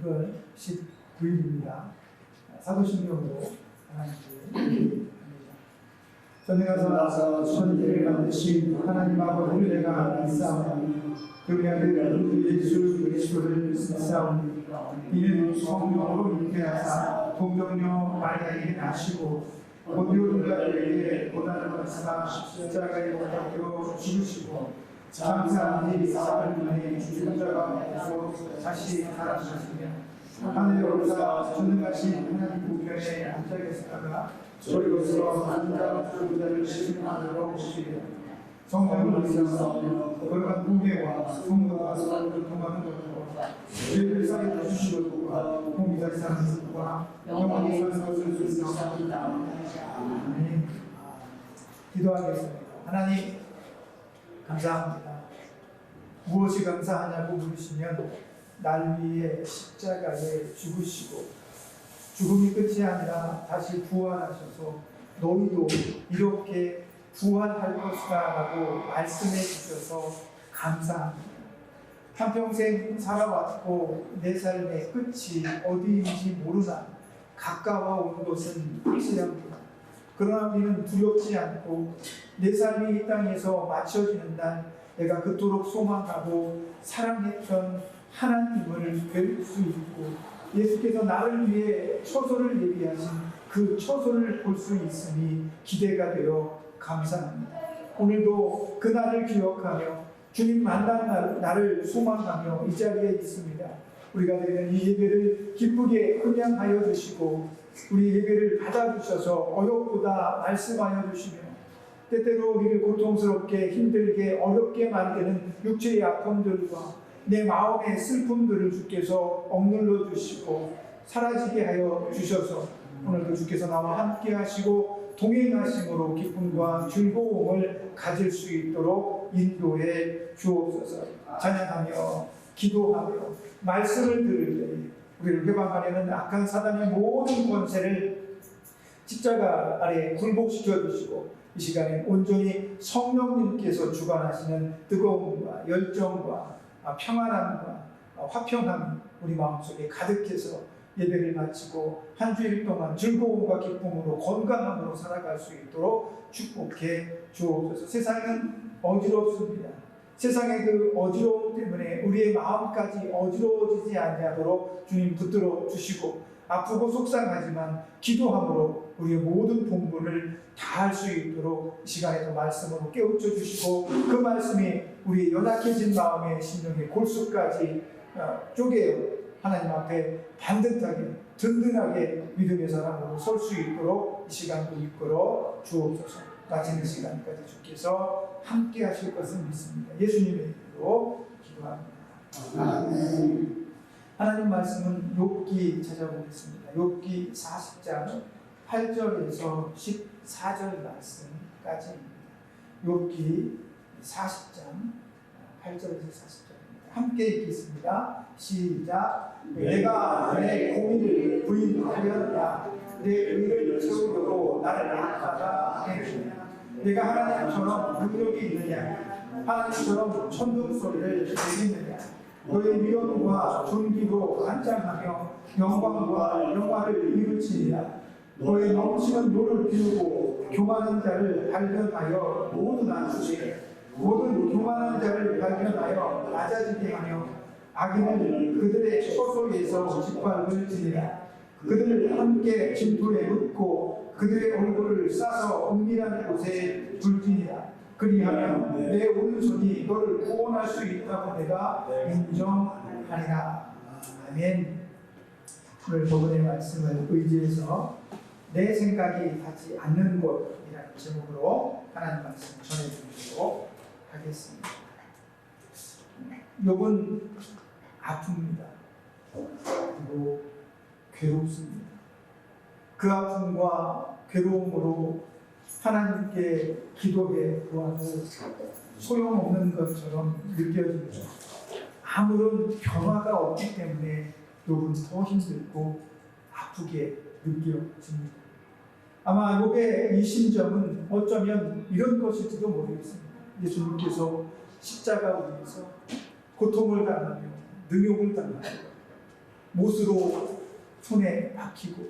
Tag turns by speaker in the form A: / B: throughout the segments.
A: 이번 19일입니다. 사도신경으로 하나님께 전능하사 천지를 만드신 하나님 아버지를 내가 믿사오니 그의 아들 예수 그리스도를 믿사오니 이는 성령으로 잉태하사 동정녀 마리아에게 나시고 본디오 빌라도에게 고난을 십자가에 못 박혀 죽으시고 장사한 지 사흘 만에 죽은 자가 없어 다시 살아나시며 하늘에 오르사 전능하신 하나님 우편에 앉아 계시다가 저리로서 앉아 죽은 자를 심판하러 오시리라. 성령을 믿사오며 거룩한 공예와 성도와 사랑을 통하는 것과 죄를 사해 주신 것과 공의가 사는 것과 영원히 사는 것을 믿사옵니다. 아멘. 기도하겠습니다. 하나님 감사합니다. 무엇이 감사하냐고 물으시면 날 위해 십자가에 죽으시고 죽음이 끝이 아니라 다시 부활하셔서 너희도 이렇게 부활할 것이다 라고 말씀해 주셔서 감사합니다. 한평생 살아왔고 내 삶의 끝이 어디인지 모르나 가까워 온 것은 확실합니다. 그러나 우리는 두렵지 않고 내 삶이 이 땅에서 마쳐지는 날 내가 그토록 소망하고 사랑했던 하나님을 뵐 수 있고 예수께서 나를 위해 처소를 예비하신 그 처소를 볼 수 있으니 기대가 되어 감사합니다. 오늘도 그날을 기억하며 주님 만난 날을 소망하며 이 자리에 있습니다. 우리가 드리는 이 예배를 기쁘게 음양하여 주시고 우리 예배를 받아주셔서 어렵보다 말씀하여 주시며 때때로 우리를 고통스럽게 힘들게 어렵게 만드는 육체의 아픔들과 내 마음의 슬픔들을 주께서 억눌러 주시고 사라지게 하여 주셔서 오늘도 주께서 나와 함께 하시고 동행하심으로 기쁨과 즐거움을 가질 수 있도록 인도해 주옵소서. 찬양하며 기도하며 말씀을 들을 때 우리를 회방하려는 악한 사단의 모든 권세를 십자가 아래 굴복시켜 주시고 이 시간에 온전히 성령님께서 주관하시는 뜨거움과 열정과 평안함과 화평함이 우리 마음속에 가득해서 예배를 마치고 한 주일 동안 즐거움과 기쁨으로 건강함으로 살아갈 수 있도록 축복해 주옵소서. 세상은 어지럽습니다. 세상의 그 어지러움 때문에 우리의 마음까지 어지러워지지 아니하도록 주님 붙들어 주시고 아프고 속상하지만 기도함으로 우리의 모든 본분을 다할 수 있도록 이 시간에도 말씀으로 깨우쳐 주시고 그 말씀이 우리의 연약해진 마음의 심령의 골수까지 쪼개어 하나님 앞에 반듯하게 든든하게 믿음의 사람으로 설 수 있도록 이 시간도 이끌어 주옵소서. 마치는 시간까지 주께서 함께 하실 것을 믿습니다. 예수님의 이름으로 기도합니다. 아멘. 하나님 말씀은 욥기 찾아보겠습니다. 욥기 40장 8절에서 14절 말씀까지입니다. 욥기 40장 8절에서 40절입니다. 함께 읽겠습니다. 시작. 내가 내 고민을 부인하였냐? 내 의를 채우려고 나를 악하다 했느냐? 내가 하나님처럼 능력이 있느냐? 하나님처럼 천둥 소리를 내겠느냐? 너의 미련과 존귀로 안장하며 영광과 영화를 이루치리라. 너의 넘치는 노를 비우고 교만한 자를 발견하여 모두 낮추게 모든 교만한 자를 발견하여 낮아지게 하며 악인을 그들의 처소에서 짓밟을 지니라. 그들을 함께 진토에 묻고 그들의 얼굴을 싸서 은밀한 곳에 둘지니라. 그리하면 내 오른손이 너를 구원할 수 있다고 내가 인정하리라. 아멘. 오늘 본문의 말씀을 의지해서 내 생각이 닿지 않는 곳이라는 제목으로 하나님 말씀 전해드리도록 하겠습니다. 욥은 아픕니다. 그리고 괴롭습니다. 그 아픔과 괴로움으로 하나님께 기도해 보아도 소용없는 것처럼 느껴집니다. 아무런 변화가 없기 때문에 욥은 더 힘들고 아프게 느껴집니다. 아마 욥의 이 심정은 어쩌면 이런 것일지도 모르겠습니다. 예수님께서 십자가 위에서 고통을 당하며 능욕을 당하며 못으로 손에 박히고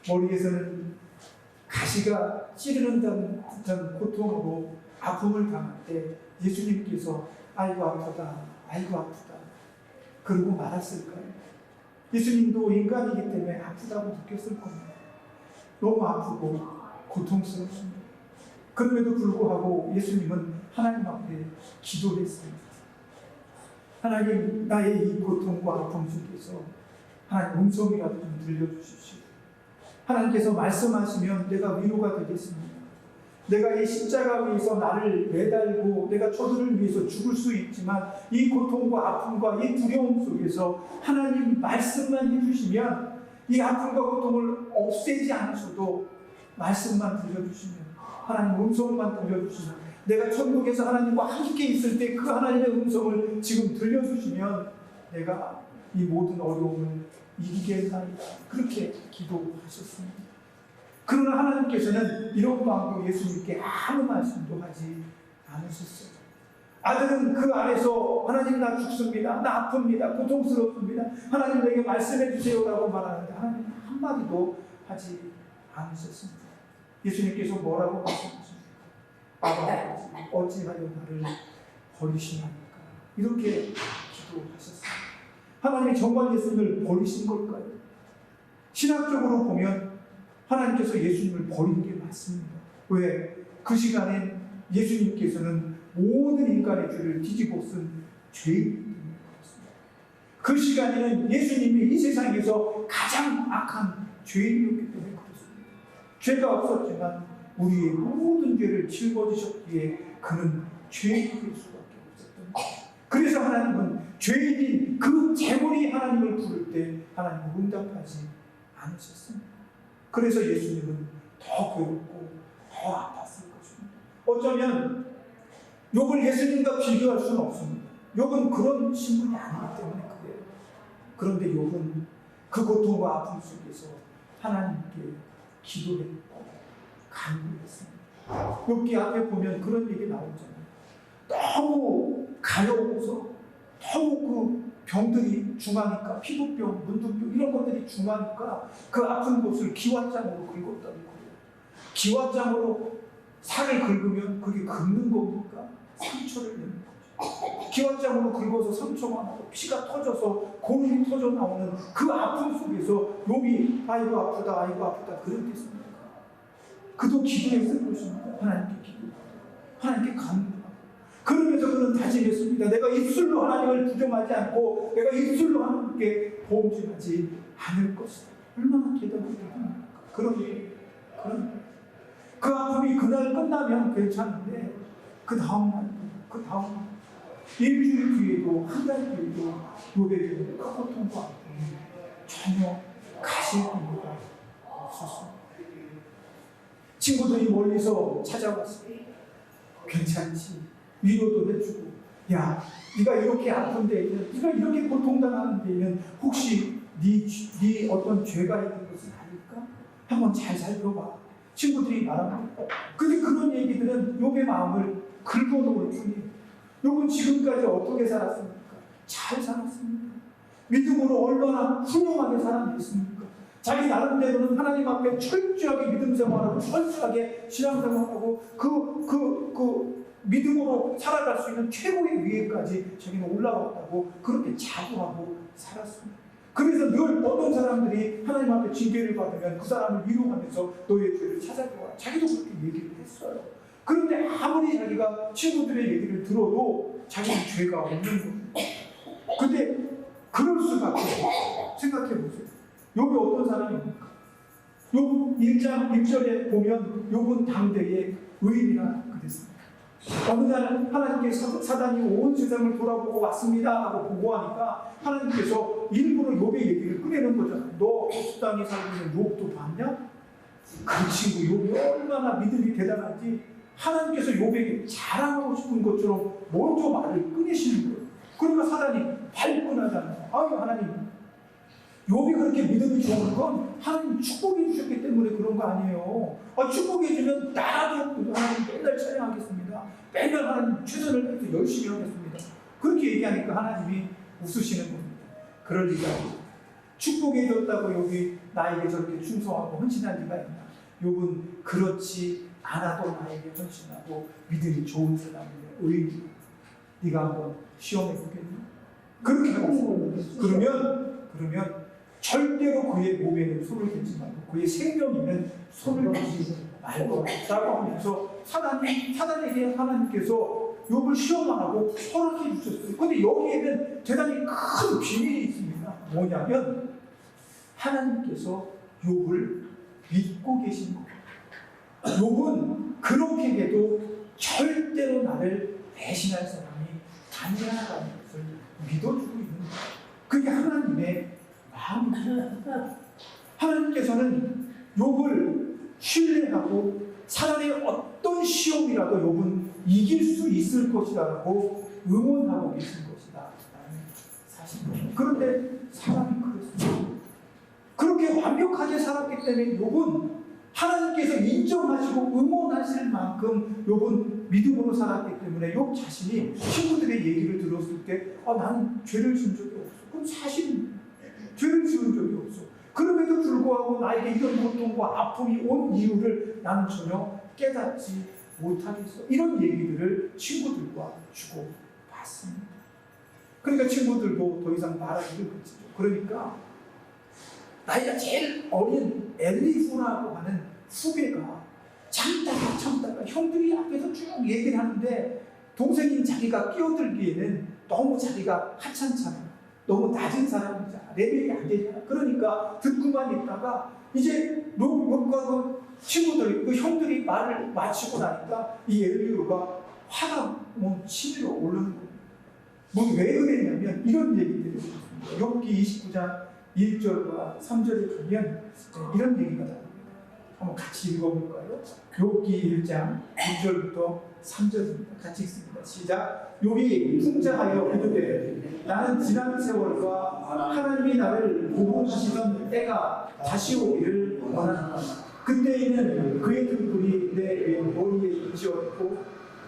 A: 머리에서는 가시가 찌르는 듯한 고통으로 아픔을 당할 때 예수님께서 아이고 아프다, 아이고 아프다 그러고 말았을까요? 예수님도 인간이기 때문에 아프다고 느꼈을 겁니다. 너무 아프고 고통스럽습니다. 그럼에도 불구하고 예수님은 하나님 앞에 기도를 했습니다. 하나님, 나의 이 고통과 아픔 속에서 하나님 음성이라도 좀 들려주십시오. 하나님께서 말씀하시면 내가 위로가 되겠습니다. 내가 이 십자가 위에서 나를 매달고 내가 저들을 위해서 죽을 수 있지만 이 고통과 아픔과 이 두려움 속에서 하나님 말씀만 해주시면 이 아픔과 고통을 없애지 않으셔도 말씀만 들려주시면 하나님 음성만 들려주시면 내가 천국에서 하나님과 함께 있을 때 그 하나님의 음성을 지금 들려주시면 내가 이 모든 어려움을 이기겠나이다. 그렇게 기도하셨습니다. 그러나 하나님께서는 이런 마음으로 예수님께 아무 말씀도 하지 않으셨어요. 아들은 그 안에서 하나님 나 죽습니다. 나 아픕니다. 고통스럽습니다. 하나님 내게 말씀해 주세요라고 말하는데 하나님 한마디도 하지 않으셨습니다. 예수님께서 뭐라고 말씀하십니까? 아버지 어찌하여 나를 버리시나이까? 이렇게 기도하셨습니다. 하나님이 정말 예수님을 버리신 걸까요? 신학적으로 보면 하나님께서 예수님을 버린 게 맞습니다. 왜? 그 시간엔 예수님께서는 모든 인간의 죄를 뒤집어 쓴 죄인이기 때문에 그렇습니다. 그 시간에는 예수님이 이 세상에서 가장 악한 죄인이었기 때문에 그렇습니다. 죄가 없었지만 우리의 모든 죄를 짊어지셨기에 그는 죄인이 될 수밖에 없었던 거예요. 그래서 하나님은 죄인인 그 재물이 하나님을 부를 때 하나님은 응답하지 않으셨습니다. 그래서 예수님은 더 괴롭고 더 아팠을 것입니다. 어쩌면 욥을 예수님과 비교할 수는 없습니다. 욥은 그런 신분이 아니기 때문에 그래요. 그런데 욥은 그 고통과 아픔 속에서 하나님께 기도했고 간구했습니다. 욥기 앞에 보면 그런 얘기 나오잖아요. 너무 가려워서 너무 그 병들이 중하니까 피부병, 문둥병 이런 것들이 중하니까 그 아픈 곳을 기왓장으로 긁었다는 거예요. 기왓장으로 살을 긁으면 그게 긁는 겁니까? 상처를 내는 거죠. 기왓장으로 긁어서 상처가 나고 피가 터져서 고름이 터져 나오는 그 아픔 속에서 욥이 아이고 아프다 아이고 아프다 그랬겠습니까? 그도 기도했을 것입니다. 하나님께 기도하고 하나님께 간구하고 그러면서 그는 다짐했습니다. 내가 입술로 하나님을 부정하지 않고 내가 입술로 하나님께 범죄하지 않을 것이다. 얼마나 대단한 일입니까? 그런 그 아픔이 그날 끝나면 괜찮은데 그 다음날 일주일 뒤에도 한 달 뒤에도 욥에게는 그 고통과 아픔이 전혀 가실 이유가 없었습니다. 친구들이 멀리서 찾아왔어요. 괜찮지? 위로도 해주고, 야, 네가 이렇게 아픈 데에는, 네가 이렇게 고통당하는 데에는 혹시 네 어떤 죄가 있는 것은 아닐까? 한번 잘 살펴봐. 친구들이 말합니다. 근데 그런 얘기들은 욥의 마음을 긁어놓을 뿐이에요. 욥은 지금까지 어떻게 살았습니까? 잘 살았습니다. 믿음으로 얼마나 훌륭하게 살아냈습니까? 자기 나름대로는 하나님 앞에 철저하게 믿음 생활하고 철저하게 신앙 생활하고 그 믿음으로 살아갈 수 있는 최고의 위에까지 자기는 올라왔다고 그렇게 자부하고 살았습니다. 그래서 늘 어떤 사람들이 하나님 앞에 징계를 받으면 그 사람을 위로하면서 너의 죄를 찾아보아라. 자기도 그렇게 얘기를 했어요. 그런데 아무리 자기가 친구들의 얘기를 들어도 자기는 죄가 없는 거예요. 근데 그럴 수밖에 없어요. 생각해 보세요. 욥이 어떤 사람입니까? 욥 1장 1절에 보면 욥은 당대의 의인이라 그랬습니다. 어느 날 하나님께 사단이 온 세상을 돌아보고 왔습니다 하고 보고하니까 하나님께서 일부러 욥의 얘기를 꺼내는 거잖아요. 너 수단이 살고 있는 욥도 봤냐? 그 친구 욥이 얼마나 믿음이 대단한지 하나님께서 욥에게 자랑하고 싶은 것처럼 먼저 말을 꺼내시는 거예요. 그러니까 사단이 발끈하잖아요. 아유 하나님, 욥이 그렇게 믿음이 좋은 건 하나님 축복해 주셨기 때문에 그런 거 아니에요. 축복해 주면 나라도 하나님 맨날 찬양하겠습니다. 맨날 하나님 최선을 다해서 열심히 하겠습니다. 그렇게 얘기하니까 하나님이 웃으시는 겁니다. 그럴 리가 없다. 축복해 줬다고 여기 나에게 저렇게 충성하고 헌신할 리가 있나? 욥은 그렇지 않아도 나에게 헌신하고 믿음이 좋은 사람이네. 의리. 네가 한번 시험해 보겠니? 그렇게 하고 그러면 절대로 그의 몸에는 손을 대지 말고 그의 생명에는 손을 대지 말고 라고 하면서 사단에게 하나님께서 욥을 시험하고 허락해 주셨어요. 근데 여기에는 대단히 큰 비밀이 있습니다. 뭐냐면 하나님께서 욥을 믿고 계신 거예요. 욥은 그렇게 해도 절대로 나를 배신할 사람이 아니라는 것을 믿어주고 있는 거예요. 그게 하나님의 마음입니다. 하나님께서는 욥을 신뢰하고 사단의 어떤 시험이라도 욥은 이길 수 있을 것이라고 응원하고 계신 것이다 라는 사실입니다. 그런데 사람이 그랬습니다. 그렇게 완벽하게 살았기 때문에 욥은 하나님께서 인정하시고 응원하실 만큼 욥은 믿음으로 살았기 때문에 욥 자신이 친구들의 얘기를 들었을 때 나는 죄를 지은 적이 없어. 그럼 사실입니다. 죄를 지은 적이 없어. 그럼에도 불구하고 나에게 이런 고통과 아픔이 온 이유를 나는 전혀 깨닫지 못하겠어. 이런 얘기들을 친구들과 주고 받습니다. 그러니까 친구들도 더 이상 말하기를 그치죠. 그러니까 나이가 제일 어린 엘리후라고 하는 후배가 참다가 형들이 앞에서 쭉 얘기를 하는데 동생인 자기가 끼어들기에는 너무 자기가 하찮잖아. 너무 낮은 사람이잖아. 레벨이 안 되잖아. 그러니까 듣고만 있다가 이제 욥과 그 친구들, 그 형들이 말을 마치고 나니까 이 엘리후가 화가 치밀어 오르는 거예요. 왜 그랬냐면 이런 얘기들이 있습니다. 욥기 29장 1절과 3절에 가면 이런 얘기가 나옵니다. 한번 같이 읽어볼까요? 욥기 1장 1절부터 3절입니다. 같이 읽습니다. 시작. 욥이 풍자하여 이르되 나는 지난 세월과 하나님이 나를 보호하시던 때가 다시 오기를 원한다. 그때에는 그의 등불이 내 머리에 있지었고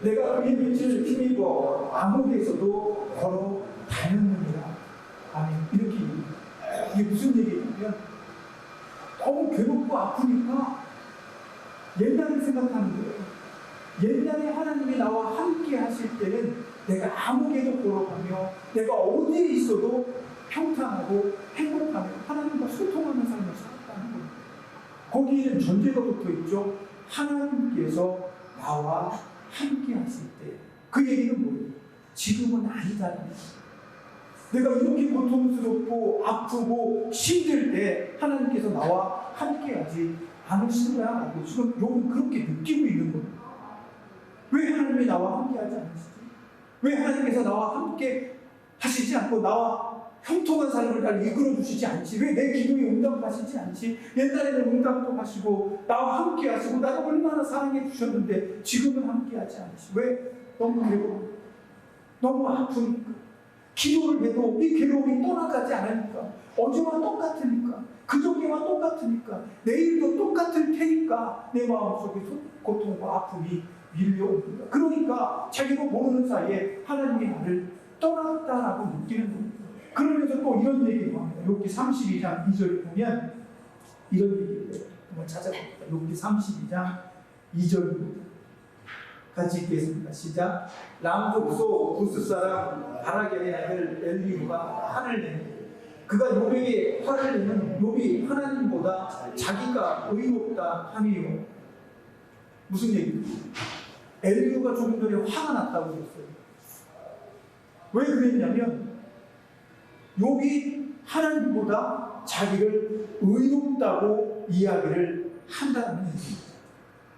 A: 내가 그의 빛을 힘입어 암흑에서도 걸어 다녔느니라. 아멘. 이렇게 얘기합니다. 이게 무슨 얘기냐면 너무 괴롭고 아프니까 옛날을 생각하는 거예요. 옛날에 하나님이 나와 함께 하실 때는 내가 암흑에도 걸어가며 내가 어디에 있어도 평탄하고 행복하며 하나님과 소통하는 삶을 살았다는 겁니다. 거기에는 전제가 붙어 있죠. 하나님께서 나와 함께 하실 때. 그 얘기는 뭐예요? 지금은 아니다라는 거예요. 내가 이렇게 고통스럽고 아프고 힘들 때 하나님께서 나와 함께하지 않으신 거야 라고 지금 욥은 그렇게 느끼고 있는 겁니다. 왜 하나님이 나와 함께하지 않으시지? 왜 하나님께서 나와 함께 하시지 않고 나와 형통한 삶을 날 이끌어 주시지 않지? 왜 내 기도에 응답하시지 않지? 옛날에는 응답도 하시고 나와 함께 하시고 나를 얼마나 사랑해 주셨는데 지금은 함께하지 않으시? 왜? 너무 괴로워. 너무 아프니까. 기도를 해도 이 괴로움이 떠나가지 않으니까. 어제와 똑같으니까. 그저께와 똑같으니까. 내일도 똑같을 테니까 내 마음속에 고통과 아픔이 밀려옵니다. 그러니까 자기도 모르는 사이에 하나님이 나를 떠났다라고 느끼는 겁니다. 그러면서 또 이런 얘기를 합니다. 욥기 32장 2절에 보면 이런 얘기를 해요. 한번 찾아봅니다. 욥기 32장 2절입니다. 같이 읽겠습니다. 시작. 람족소 부스 사람 바라겔의 아들 엘리후가 화를 내니 그가 욥에게 화를 내는 욥이 하나님보다 자기가 의롭다 함이요. 무슨 얘기입니까? 엘리후가 조금 전에 화가 났다고 했어요. 왜 그랬냐면 욥이 하나님보다 자기를 의롭다고 이야기를 한다는 얘기입니다.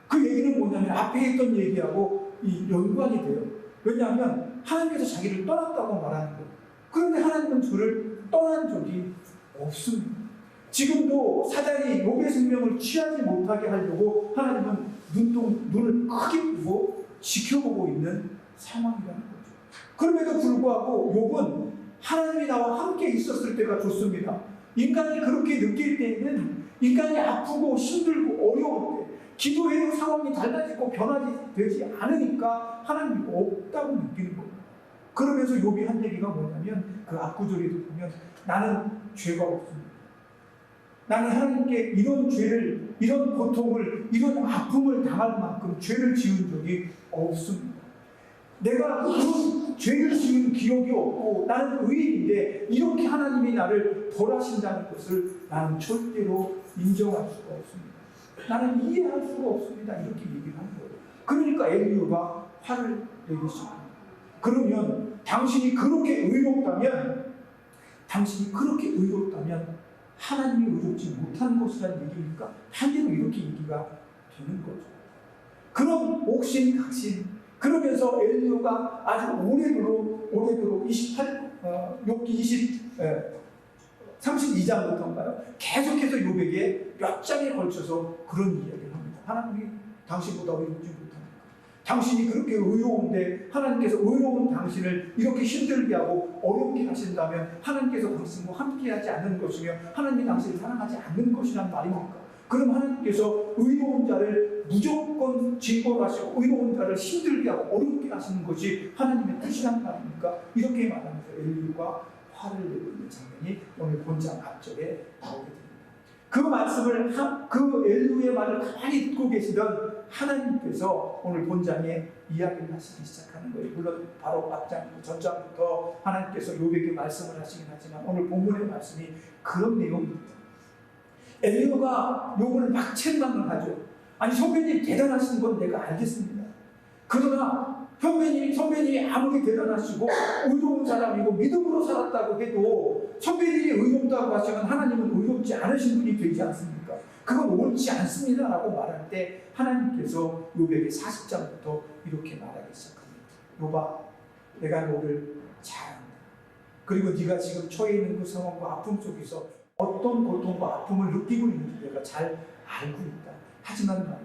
A: 그 얘기는 뭐냐면 앞에 했던 얘기하고 연관이 돼요. 왜냐하면 하나님께서 자기를 떠났다고 말하는 거예요. 그런데 하나님은 저를 떠난 적이 없습니다. 지금도 사단이 욥의 생명을 취하지 못하게 하려고 하나님은 눈을 크게 뜨고 지켜보고 있는 상황이라는 거죠. 그럼에도 불구하고 욥은 하나님이 나와 함께 있었을 때가 좋습니다. 인간이 그렇게 느낄 때에는 인간이 아프고 힘들고 어려울 때 기도해도 상황이 달라지고 변화되지 않으니까 하나님이 없다고 느끼는 겁니다. 그러면서 욥이 한 얘기가 뭐냐면 그 앞구절에도 보면 나는 죄가 없습니다. 나는 하나님께 이런 죄를, 이런 고통을, 이런 아픔을 당할 만큼 죄를 지은 적이 없습니다. 내가 그런 죄를 지은 기억이 없고 나는 의인인데 이렇게 하나님이 나를 벌하신다는 것을 나는 절대로 인정할 수가 없습니다. 나는 이해할 수가 없습니다. 이렇게 얘기를 하는 거예요. 그러니까 엘리야가 화를 내기 시작합니다. 그러면 당신이 그렇게 의롭다면 하나님이 의롭지 못한 것이라는 얘기니까 반대로 이렇게 얘기가 되는 거죠. 그런 옥신각신, 그러면서 엘리야가 아주 오래도록 욥기 32장부터인가요? 계속해서 욥에게 몇 장에 걸쳐서 그런 이야기를 합니다. 하나님이 당신보다 의롭지 못합니까? 당신이 그렇게 의로운데 하나님께서 의로운 당신을 이렇게 힘들게 하고 어렵게 하신다면 하나님께서 당신과 함께하지 않는 것이며 하나님이 당신을 사랑하지 않는 것이란 말입니까? 그럼 하나님께서 의로운 자를 무조건 징벌하시고 의로운 자를 힘들게 하고 어렵게 하시는 것이 하나님의 뜻이란 말입니까? 이렇게 말하면서 엘리야가 화를 내고 있는 장면이 오늘 본장 앞절에 나오게 됩니다. 그 말씀을, 그 엘리야의 말을 가만히 듣고 계시던 하나님께서 오늘 본장에 이야기를 하시기 시작하는 거예요. 물론 바로 앞장, 전장부터 하나님께서 욥에게 말씀을 하시긴 하지만 오늘 본문의 말씀이 그런 내용입니다. 엘리야가 욥을 막 책망을 하죠. 아니 선배님 대단하신 건 내가 알겠습니다. 그러나 선배님이 아무리 대단하시고 의로운 사람이고 믿음으로 살았다고 해도 선배님이 의롭다고 하시면 하나님은 의롭지 않으신 분이 되지 않습니까? 그건 옳지 않습니다 라고 말할 때 하나님께서 욥에게 40장부터 이렇게 말하기 시작합니다. 욥아, 내가 너를 잘 안다. 그리고 네가 지금 처해 있는 그 상황과 아픔 속에서 어떤 고통과 아픔을 느끼고 있는지 내가 잘 알고 있다. 하지만 말이야,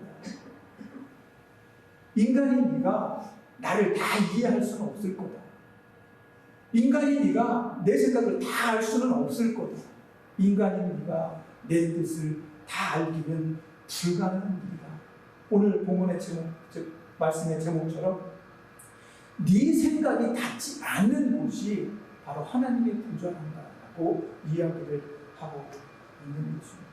A: 인간인 네가 나를 다 이해할 수는 없을 거다. 인간인 네가 내 생각을 다 알 수는 없을 거다. 인간인 네가 내 뜻을 다 알기는 불가능한 일이다. 오늘 본문의 제목, 즉 말씀의 제목처럼 네 생각이 닿지 않는 곳이 바로 하나님의 보좌한다라고 이야기를 하고 있는 것입니다.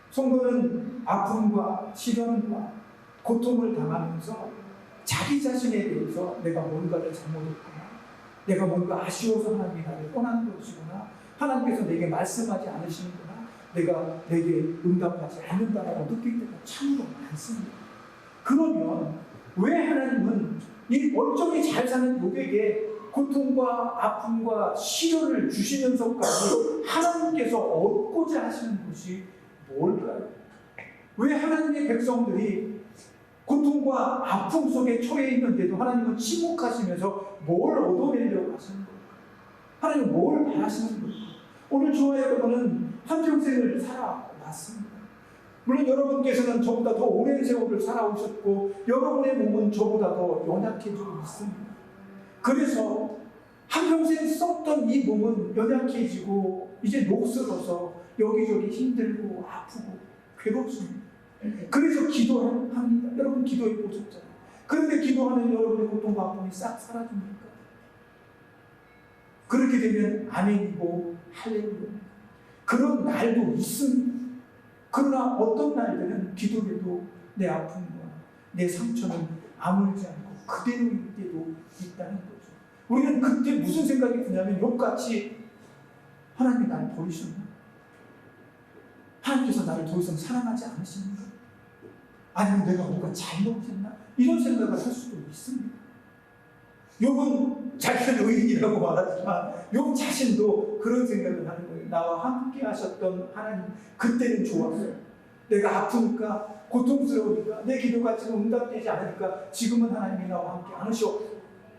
A: 성도는 아픔과 시련과 고통을 당하면서 자기 자신에 대해서 내가 뭔가를 잘못했거나 내가 뭔가 아쉬워서 하나님이 나를 떠난 것이거나 하나님께서 내게 말씀하지 않으시는구나, 내게 응답하지 않는다라고 느낄 때가 참으로 많습니다. 그러면 왜 하나님은 이 멀쩡히 잘 사는 욥에게 고통과 아픔과 시련을 주시면서까지 하나님께서 얻고자 하시는 것이 뭘까요? 왜 하나님의 백성들이 고통과 아픔 속에 처해 있는데도 하나님은 침묵하시면서 뭘 얻어내려고 하시는 걸까? 하나님은 뭘 바라시는 걸까? 오늘 저와 여러분은 한평생을 살아왔습니다. 물론 여러분께서는 저보다 더 오랜 세월을 살아오셨고 여러분의 몸은 저보다 더 연약해지고 있습니다. 그래서 한평생 썼던 이 몸은 연약해지고 이제 녹슬어서 여기저기 힘들고 아프고 괴롭습니다. 그래서 기도합니다. 여러분 기도해 보셨잖아요. 그런데 기도하면 여러분의 고통과 아픔이 싹 사라집니까? 그렇게 되면 아멘이고 할렐루야. 그런 날도 있습니다. 그러나 어떤 날들은 기도해도 내 아픔과 내 상처는 아물지 않고 그대로일 때도 있다는 거죠. 우리는 그때 무슨 생각이 드냐면 욥같이 하나님이 나를 버리셨나? 하나님께서 나를 더 이상 사랑하지 않으십니까? 아니면 내가 뭔가 잘못했나? 이런 생각을 할 수도 있습니다. 욥은 자기는 의인이라고 말하지만 욥 자신도 그런 생각을 하는 거예요. 나와 함께 하셨던 하나님, 그때는 좋았어요. 내가 아프니까, 고통스러우니까, 내 기도가 지금 응답되지 않으니까 지금은 하나님이 나와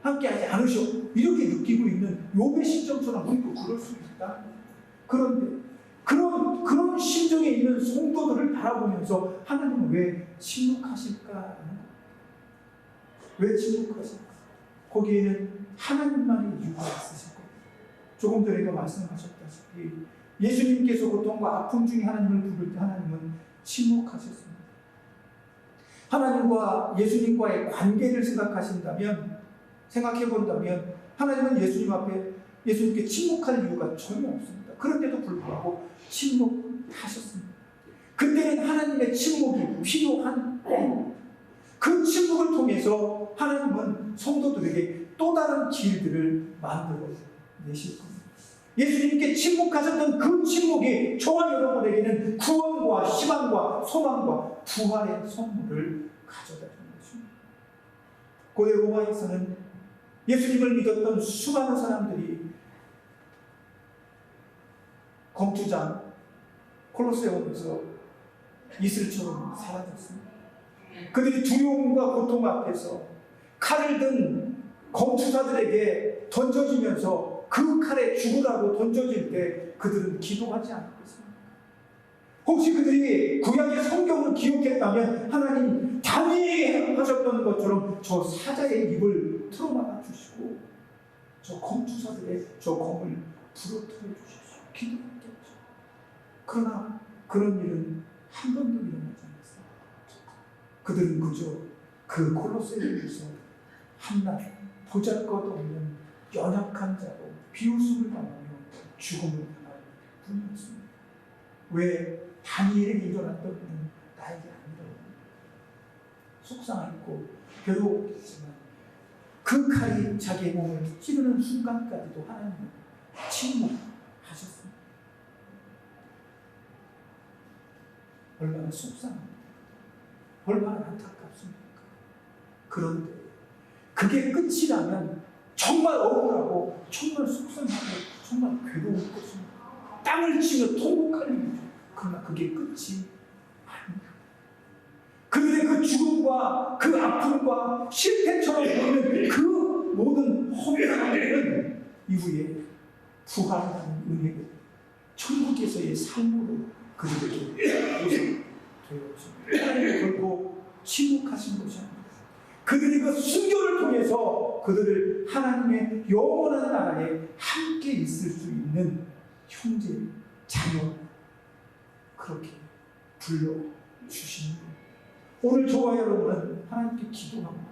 A: 함께하지 않으셔. 이렇게 느끼고 있는 욥의 심정처럼 우리도 그럴 수 있다. 그런데 그런 심정에 있는 성도들을 바라보면서 하나님은 왜 침묵하실까? 왜 침묵하실까? 거기에는 하나님만의 이유가 있으실 거예요. 조금 전에도 말씀하셨다시피 예수님께서 고통과 아픔 중에 하나님을 부를 때 하나님은 침묵하셨습니다. 하나님과 예수님과의 관계를 생각해 본다면 하나님은 예수님 앞에 예수님께 침묵할 이유가 전혀 없습니다. 그런데도 불구하고 침묵하셨습니다. 그때는 하나님의 침묵이 필요한 때입니다. 그 침묵을 통해서 하나님은 성도들에게 또 다른 길들을 만들어 내실 겁니다. 예수님께 침묵하셨던 그 침묵이 저와 여러분에게는 구원과 희망과 소망과 부활의 선물을 가져다 주는 것입니다. 고대 로마에서는 예수님을 믿었던 수많은 사람들이 검투장 콜로세움에서 이슬처럼 사라졌습니다. 그들이 두려움과 고통 앞에서 칼을 든 검투사들에게 던져지면서 그 칼에 죽으라고 던져질 때 그들은 기도하지 않았습니다. 혹시 그들이 구약의 성경을 기억했다면 하나님 다니엘이 하셨던 것처럼 저 사자의 입을 틀어막아 주시고 저 검투사들의 저 검을 부러뜨려 주십시오. 기도했겠죠. 그러나 그런 일은 한 번도 일어나지 않았습니다. 그들은 그저 그 콜로세움에서 한낱 보잘것없는 연약한 자로 비웃음을 당하며 죽음을 당할 뿐이었습니다. 왜 다니엘에게 일어났던 일은 나에게 안 일어납니다. 속상했고 괴로웠겠지만 그 칼이 자기의 몸을 찌르는 순간까지도 하나님은 침묵하셨습니다. 얼마나 속상합니까? 얼마나 안타깝습니까? 그런데 그게 끝이라면 정말 억울하고 정말 속상하고 정말 괴로울 것입니다. 땅을 치며 통곡할 일이죠. 그러나 그게 끝이 아닙니다. 그들의 그 죽음과 그 아픔과 실패처럼 보이는 그 모든 허무함들은 이후에 부활하는 은혜로 천국에서의 삶으로 그들에게 보상되었습니다. 하나님이 결코 침묵하신 것이 아닙니다. 그들이 그 순교를 통해서 그들을 하나님의 영원한 나라에 함께 있을 수 있는 형제, 자녀 그렇게 불러주십니다. 오늘 저와 여러분은 하나님께 기도합니다.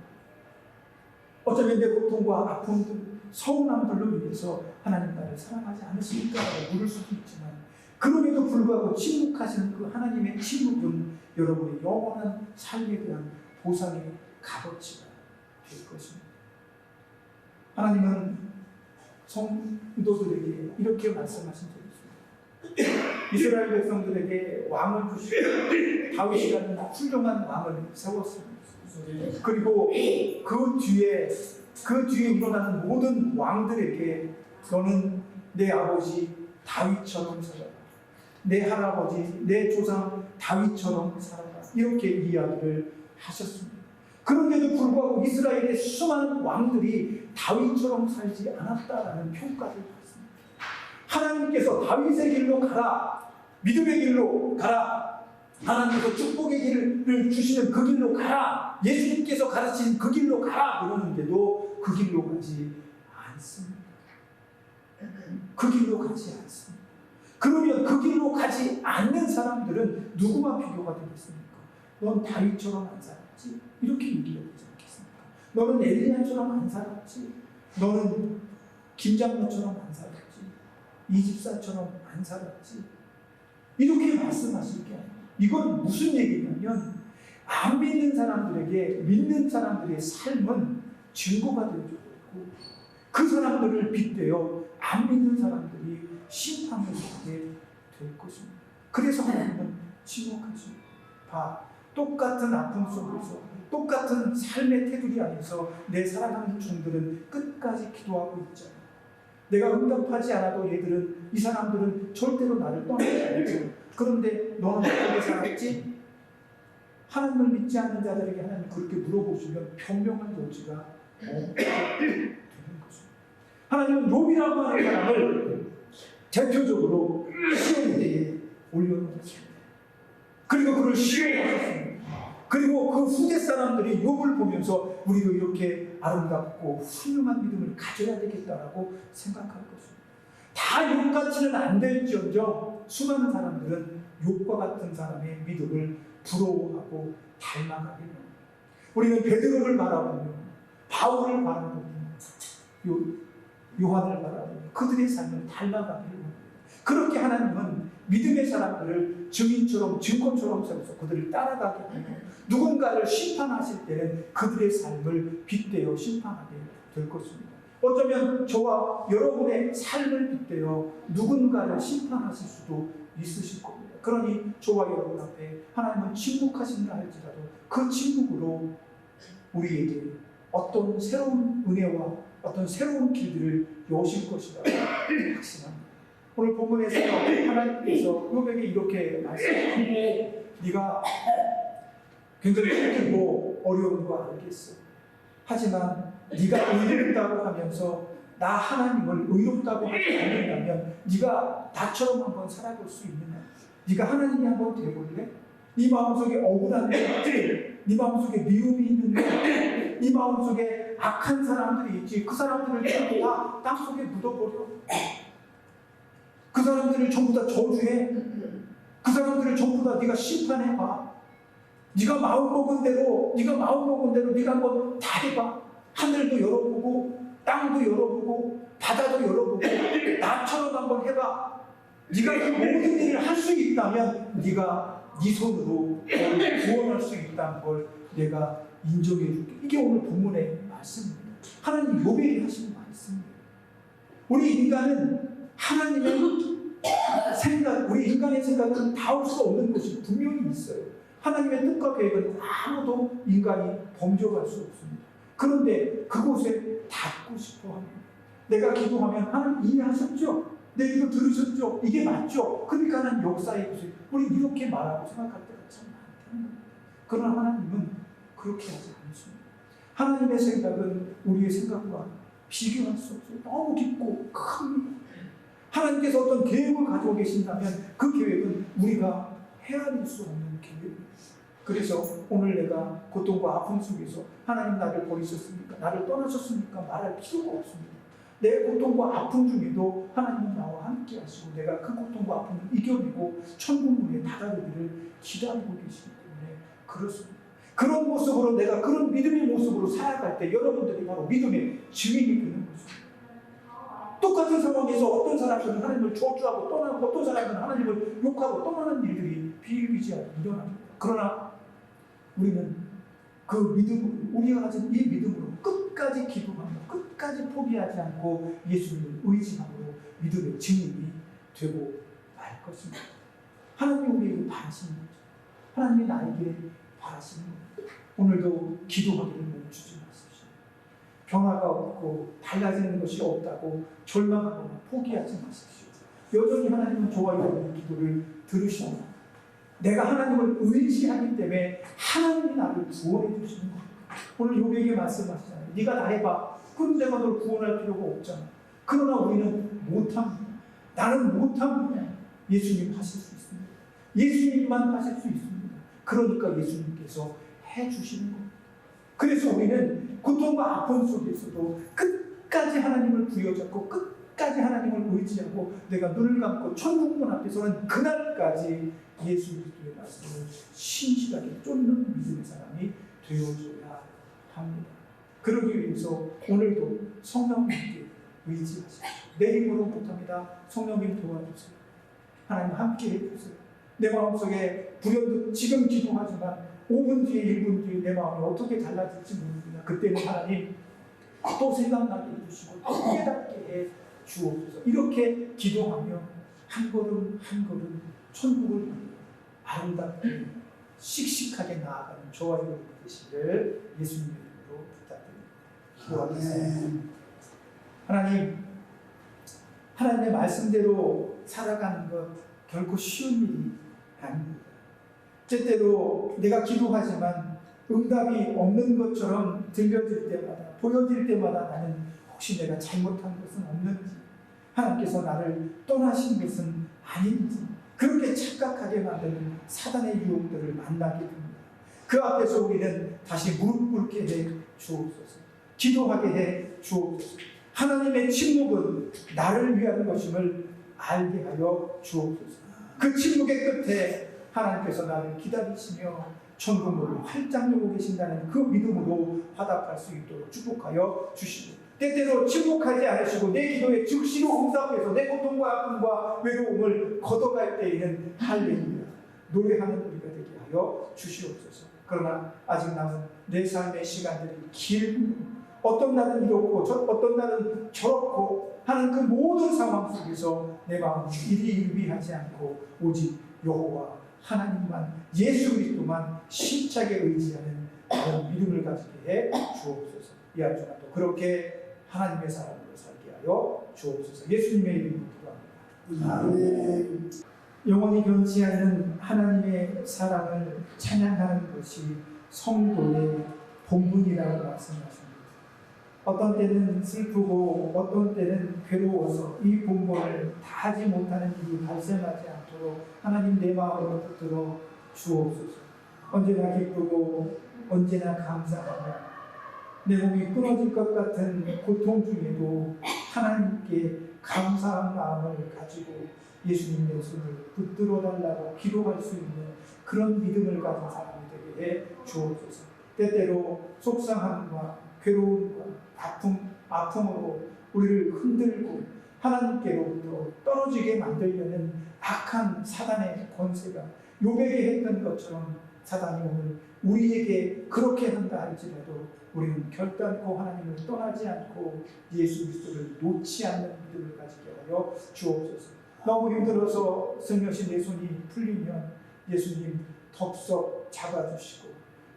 A: 어쩌면 내 고통과 아픔들, 서운함들로 인해서 하나님 나를 사랑하지 않으십니까라고 물을 수도 있지만 그럼에도 불구하고 침묵하시는 그 하나님의 침묵은 여러분의 영원한 삶에 대한 보상의 값어치가 될 것입니다. 하나님은 성도들에게 이렇게 말씀하신 적이 있습니다. 이스라엘 백성들에게 왕을 주시고 다윗이라는 훌륭한 왕을 세웠습니다. 그리고 그 뒤에 일어나는 모든 왕들에게 너는 내 아버지 다윗처럼 살아라. 내 할아버지, 내 조상 다윗처럼 살아라. 이렇게 이야기를 하셨습니다. 그런데도 불구하고 이스라엘의 수많은 왕들이 다윗처럼 살지 않았다라는 평가를 받습니다. 하나님께서 다윗의 길로 가라, 믿음의 길로 가라, 하나님께서 축복의 길을 주시는 그 길로 가라, 예수님께서 가르치신 그 길로 가라 그러는데도 그 길로 가지 않습니다. 그 길로 가지 않습니다. 그러면 그 길로 가지 않는 사람들은 누구와 비교가 되겠습니까? 넌 다윗처럼 안 살았지? 이렇게 얘기해야 되지 않겠습니까? 너는 엘리야처럼 안 살았지? 너는 김장로처럼 안 살았지? 이집사처럼 안 살았지? 이렇게 말씀하실 게 아니에요. 이건 무슨 얘기냐면 안 믿는 사람들에게 믿는 사람들의 삶은 증거가 되어주고 있고 그 사람들을 빗대어 안 믿는 사람들이 심판을 받게 될 것입니다. 그래서 하나님은 침묵하십니다. 똑같은 아픔 속에서 똑같은 삶의 테두리 안에서 내 사랑하는 종들은 끝까지 기도하고 있잖아. 내가 응답하지 않아도 얘들은 이 사람들은 절대로 나를 떠나지 않죠. 그런데 너는 어떻게 살았지? 하나님을 믿지 않는 자들에게 하나님 그렇게 물어보시면 변명한 여지가 되는 것입니다. 하나님은 욥이라고 하는 사람을 대표적으로 시온에 올려놓았습니다. 그리고 그를 시험하셨습니다. 그리고 그 후대 사람들이 욥을 보면서 우리도 이렇게 아름답고 훌륭한 믿음을 가져야 되겠다라고 생각할 것입니다. 다 욥같이는 안 될지언정 수많은 사람들은 욥과 같은 사람의 믿음을 부러워하고 닮아가게 됩니다. 우리는 베드로를 바라보며 바울을 바라보며 요한을 바라보니 그들의 삶을 닮아가게 합니다. 그렇게 하나님은 믿음의 사람들을 증인처럼 증거처럼 세워서 그들을 따라가게 하며 누군가를 심판하실 때는 그들의 삶을 빗대어 심판하게 될 것입니다. 어쩌면 저와 여러분의 삶을 빗대어 누군가를 심판하실 수도 있으실 겁니다. 그러니 저와 여러분 앞에 하나님은 침묵하신다 할지라도 그 침묵으로 우리에게 어떤 새로운 은혜와 어떤 새로운 길들을 여실 것이라고 확신합니다. 오늘 본문에서 하나님께서 욥에게 이렇게 말씀하십니다. 네가 굉장히 힘들고 어려운 거 알겠어. 하지만 네가 의롭다고 하면서 나 하나님을 의롭다고 하지 않는다면 네가 나처럼 한번 살아볼 수 있느냐? 네가 하나님이 한번 돼볼래? 네 마음속에 억울한 게 있지? 네 마음속에 미움이 있는데 네 마음속에 악한 사람들이 있지? 그 사람들을 전부 다 땅속에 묻어버려. 그 사람들을 전부 다 저주해. 그 사람들을 전부 다 네가 심판해봐. 네가 마음먹은 대로 네가 한번 다 해봐. 하늘도 열어보고 땅도 열어보고 바다도 열어보고 나처럼 한번 해봐. 네가 그 모든 일을 할 수 있다면 네가 네 손으로 너를 구원할 수 있다는 걸 내가 인정해 줄게. 이게 오늘 본문의 말씀입니다. 하나님 욥에게 하시는 말씀입니다. 우리 인간은 하나님의 생각, 우리 인간의 생각은 닿을 수 없는 것이 분명히 있어요. 하나님의 뜻과 계획은 아무도 인간이 범접할 수 없습니다. 그런데 그곳에 닿고 싶어 합니다. 내가 기도하면 하나님 이해하셨죠? 내 기도 들으셨죠? 이게 맞죠? 그러니까 하나님 역사해 주세요. 우리 이렇게 말하고 생각할 때가 참 많다는 겁니다. 그러나 하나님은 그렇게 하지 않습니다. 하나님의 생각은 우리의 생각과 비교할 수 없어요. 너무 깊고 큽니다. 하나님께서 어떤 계획을 가지고 계신다면 그 계획은 우리가 헤아릴 수 없는 계획입니다. 그래서 오늘 내가 고통과 아픔 속에서 하나님 나를 버리셨습니까? 나를 떠나셨습니까? 말할 필요가 없습니다. 내 고통과 아픔 중에도 하나님은 나와 함께 하시고 내가 그 고통과 아픔을 이겨내고 천국문에 다다르기를 기다리고 계시기 때문에 그렇습니다. 그런 모습으로 내가 그런 믿음의 모습으로 살아갈 때 여러분들이 바로 믿음의 증인이 되는 것입니다. 똑같은 상황에서 어떤 사람들은 하나님을 저주하고 떠나고 어떤 사람들은 하나님을 욕하고 떠나는 일들이 비일비재하게 일어납니다. 그러나 우리는 그 믿음으로, 우리가 가진 이 믿음으로 끝까지 기도하며 끝까지 포기하지 않고 예수님을 의지함으로 믿음의 증인이 되고 말 것입니다. 하나님이 우리에게 바라시는 거죠. 하나님이 나에게 바라시는 겁니다. 오늘도 기도하기를 멈추지 마십시오. 변화가 없고 달라지는 것이 없다고 절망하거나 포기하지 마십시오. 여전히 하나님은 저와 여러분의 기도를 들으십니다. 내가 하나님을 의지하기 때문에 하나님이 나를 구원해 주시는 겁니다. 오늘 욥에게 말씀하시잖아요. 네가 다 해봐. 그럼 내가 널 구원할 필요가 없잖아. 그러나 우리는 못합니다. 나는 못합니다. 예수님 하실 수 있습니다. 예수님만 하실 수 있습니다. 그러니까 예수님께서 해주시는 겁니다. 그래서 우리는 고통과 아픔 속에서도 끝까지 하나님을 부여잡고 끝까지 하나님을 의지하고 내가 눈을 감고 천국문 앞에서는 그날까지 예수 그리스도의 말씀을 신실하게 쫓는 믿음의 사람이 되어줘야 합니다. 그러기 위해서 오늘도 성령님께 의지하십시오. 내 힘으로 못합니다. 성령님 도와주세요. 하나님 함께 해주세요. 내 마음속에 불현듯 지금 기도하지만 5분 뒤에 1분 뒤에 내 마음이 어떻게 달라질지 모르겠냐. 그때는 하나님 또 생각나게 해주시고 또 깨닫게 해 주옵소서. 이렇게 기도하며 한 걸음 한 걸음 천국을 아름답게 씩씩하게 나아가는 저와 여러분 되시기를 예수님의 이름으로 부탁드립니다. 기도하겠습니다. 하나님, 하나님의 말씀대로 살아가는 것 결코 쉬운 일이 아닙니다. 때때로 내가 기도하지만 응답이 없는 것처럼 들려질 때마다 보여질 때마다 나는 혹시 내가 잘못한 것은 없는지 하나님께서 나를 떠나신 것은 아닌지 그렇게 착각하게 만드는 사단의 유혹들을 만나게 됩니다. 그 앞에서 우리는 다시 무릎 꿇게 해 주옵소서. 기도하게 해 주옵소서. 하나님의 침묵은 나를 위한 것임을 알게 하여 주옵소서. 그 침묵의 끝에 하나님께서 나를 기다리시며 천국문을 활짝 열고 계신다는 그 믿음으로 화답할 수 있도록 축복하여 주시고 때때로 침묵하지 않으시고 내 기도에 즉시로 응답해서 내 고통과 아픔과 외로움을 걷어갈 때에는 할렐루야 노래하는 우리가 되게 하여 주시옵소서. 그러나 아직 남은 내 삶의 시간들이 길고 어떤 날은 이렇고 어떤 날은 저렇고 하는 그 모든 상황 속에서 내 마음이 일희일비하지 않고 오직 여호와 하나님만 예수 그리스도만 힘차게 의지하는 그런 믿음을 가지게 해 주옵소서. 이 한 주간도 그렇게 하나님의 사람으로 살게 하여 주옵소서. 예수님의 이름으로 기도합니다. 아멘. 영원히 변치 않는 하나님의 사랑을 찬양하는 것이 성도의 본분이라고 말씀하십니다. 어떤 때는 슬프고 어떤 때는 괴로워서 이 본분을 다하지 못하는 일이 발생하지 않도록 하나님 내 마음으로 붙들어 주옵소서. 언제나 기쁘고 언제나 감사하며 내 몸이 끊어질 것 같은 고통 중에도 하나님께 감사한 마음을 가지고 예수님의 손을 붙들어 달라고 기도할 수 있는 그런 믿음을 가진 사람이 되게 해 주옵소서. 때때로 속상함과 괴로움과 아픔으로 우리를 흔들고 하나님께로부터 떨어지게 만들려는 악한 사단의 권세가 욥에게 했던 것처럼 사단이 오늘 우리에게 그렇게 한다 할지라도 우리는 결단코 하나님을 떠나지 않고 예수 그리스도를 놓지 않는 믿음을 가지게 하여 주옵소서. 너무 힘들어서 슬며시 내 손이 풀리면 예수님 덥석 잡아주시고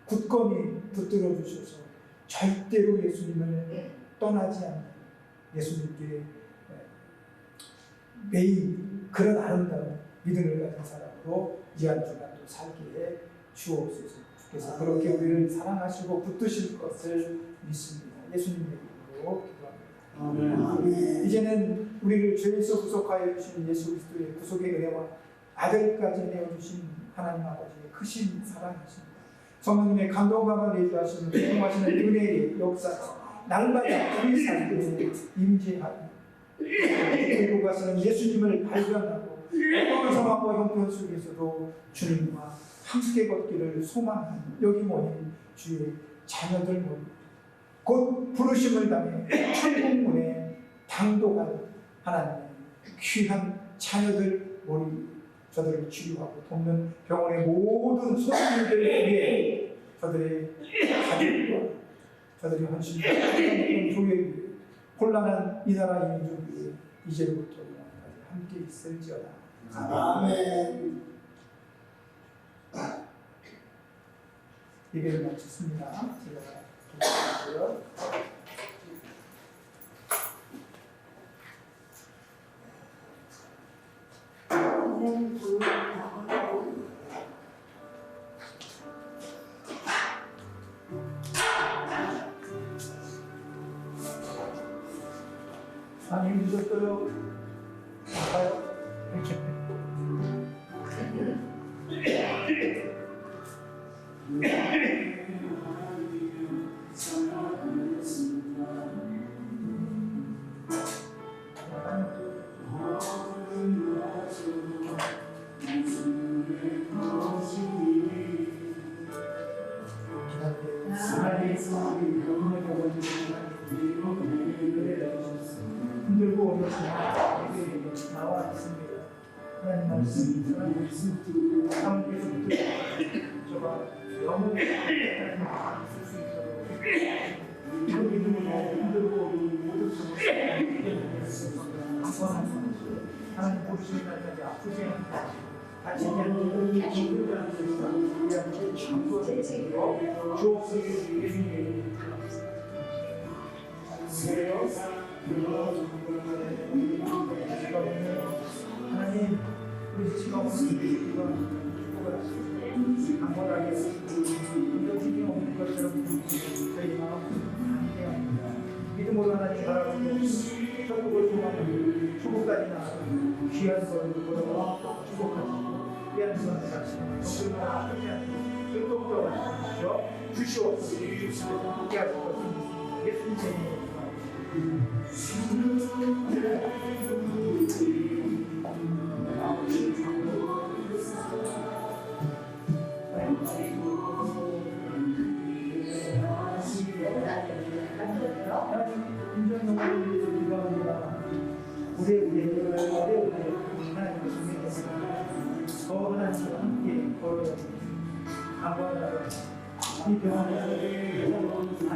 A: 굳건히 붙들어 주셔서 절대로 예수님을 떠나지 않는 예수님께 매일 그런 아름다운 믿음을 가진 사람으로 이 한 주간도 살게 해 주옵소서. 그래서 그렇게 우리를 사랑하시고 붙드실 것을 믿습니다. 예수님의 이름으로 기도합니다. 아멘. 이제는 우리를 죄에서 구속하여 주신 예수 그리스도의 구속의 은혜와 아들까지 내어주신 하나님 아버지의 크신 사랑이십니다. 성령님의 감동감을 내주하시는 통하시는 은혜의 역사 날마다 우리 삶에 임재하고 그리고 가서는 예수님을 발견하고 어떤 상황과 형편 속에서도 주님과 함께 걷기를 소망하는 여기 모인 주의 자녀들 모임 곧 부르심을 당해 천국문에 당도하는 하나님의 귀한 자녀들 모임 저들을 치유하고 돕는 병원의 모든 소수들을 위해 저들의 가족과 저들의 헌신과 교회 위해 혼란한 이 나라 이 민족 위해 이제부터 영원까지 함께 있을지어다. 아멘. 예배를 마쳤습니다. 제가 기도하고요. 많이 힘드셨어요? 아파요? 힘들고 어렵지만 나와 있습니다. 하나님 말씀, 하나님 말씀, 하나님께서 저가 영혼의 있을 수 있도록 이런 믿음으로 힘들고 모든 것을 한번 하나님 보시는 날까지 아프지 않고 같이 그냥 기도하는 것과 우리한테 참고를 해서 주옵소서. 예수님의 하나님 우리 지금 오늘 축복을 하시고 강건하게 힘이 없는 것처럼 저희 마음 함께합니다. 믿음으로 하나님 바라보고 천국을 소망하고 천국까지 나아가는 귀한 것을 보러 축복하시고 귀한 것을 가시고 정글과 하지 않고 끝없도록 주시옵소서. 함께하실 것을 믿습니다. 예수님의 하나님 더 하나님과 함께 걸어야 됩니다. 강구하다가 이 병원에서